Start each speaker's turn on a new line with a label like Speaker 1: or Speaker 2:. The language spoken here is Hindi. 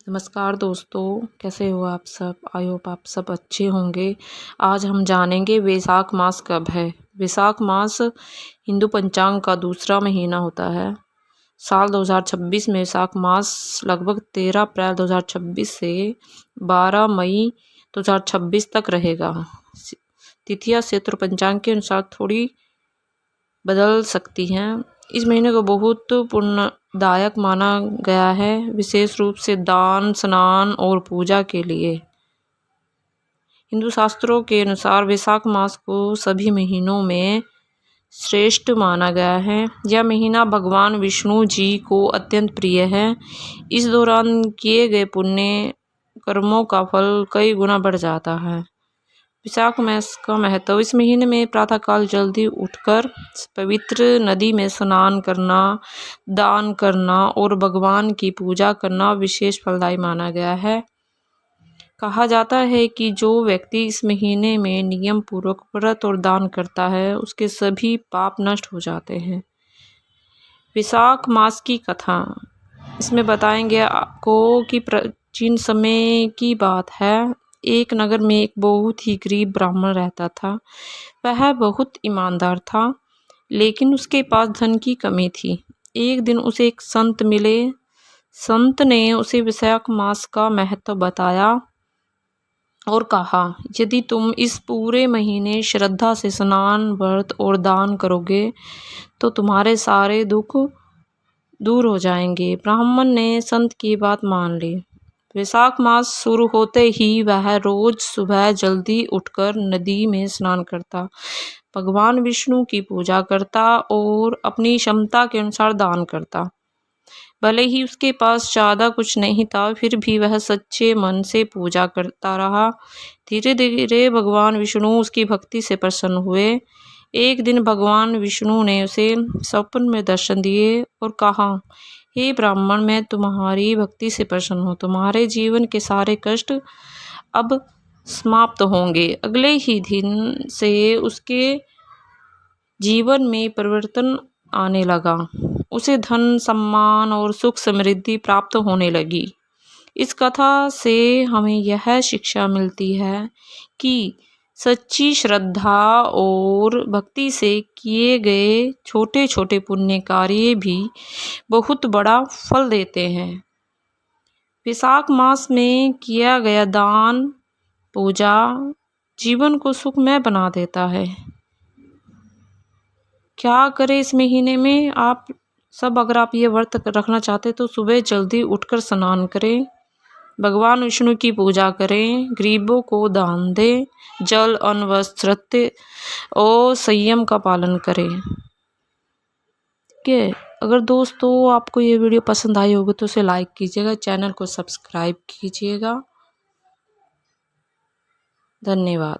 Speaker 1: नमस्कार दोस्तों, कैसे हो आप सब। आई होप आप सब अच्छे होंगे। आज हम जानेंगे वैशाख मास कब है। वैशाख मास हिंदू पंचांग का दूसरा महीना होता है। साल 2026 में वैशाख मास लगभग 13 अप्रैल 2026 से 12 मई 2026 तक रहेगा। तिथियां क्षेत्र पंचांग के अनुसार थोड़ी बदल सकती हैं। इस महीने को बहुत पुण्यदायक माना गया है, विशेष रूप से दान, स्नान और पूजा के लिए। हिंदू शास्त्रों के अनुसार वैशाख मास को सभी महीनों में श्रेष्ठ माना गया है। यह महीना भगवान विष्णु जी को अत्यंत प्रिय है। इस दौरान किए गए पुण्य कर्मों का फल कई गुना बढ़ जाता है। वैशाख मास का महत्व। इस महीने में प्रातःकाल जल्दी उठकर पवित्र नदी में स्नान करना, दान करना और भगवान की पूजा करना विशेष फलदायी माना गया है। कहा जाता है कि जो व्यक्ति इस महीने में नियम पूर्वक व्रत और दान करता है, उसके सभी पाप नष्ट हो जाते हैं। वैशाख मास की कथा इसमें बताएंगे आपको कि प्राचीन समय की बात है। एक नगर में एक बहुत ही गरीब ब्राह्मण रहता था। वह बहुत ईमानदार था, लेकिन उसके पास धन की कमी थी। एक दिन उसे एक संत मिले। संत ने उसे वैशाख मास का महत्व बताया और कहा, यदि तुम इस पूरे महीने श्रद्धा से स्नान, व्रत और दान करोगे तो तुम्हारे सारे दुख दूर हो जाएंगे। ब्राह्मण ने संत की बात मान ली। वैशाख मास शुरू होते ही वह रोज सुबह जल्दी उठकर नदी में स्नान करता, भगवान विष्णु की पूजा करता और अपनी क्षमता के अनुसार दान करता। भले ही उसके पास ज़्यादा कुछ नहीं था, फिर भी वह सच्चे मन से पूजा करता रहा। धीरे धीरे भगवान विष्णु उसकी भक्ति से प्रसन्न हुए। एक दिन भगवान विष्णु ने उसे स्वप्न में दर्शन दिए और कहा, हे ब्राह्मण, मैं तुम्हारी भक्ति से प्रसन्न हूँ। तुम्हारे जीवन के सारे कष्ट अब समाप्त होंगे। अगले ही दिन से उसके जीवन में परिवर्तन आने लगा। उसे धन, सम्मान और सुख समृद्धि प्राप्त होने लगी। इस कथा से हमें यह शिक्षा मिलती है कि सच्ची श्रद्धा और भक्ति से किए गए छोटे छोटे पुण्य कार्य भी बहुत बड़ा फल देते हैं। वैशाख मास में किया गया दान, पूजा जीवन को सुखमय बना देता है। क्या करें इस महीने में आप सब? अगर आप ये व्रत रखना चाहते तो सुबह जल्दी उठकर स्नान करें, भगवान विष्णु की पूजा करें, गरीबों को दान दें, जल, अन्न, वस्त्र और संयम का पालन करें। ठीक है। अगर दोस्तों आपको ये वीडियो पसंद आई होगी तो उसे लाइक कीजिएगा, चैनल को सब्सक्राइब कीजिएगा। धन्यवाद।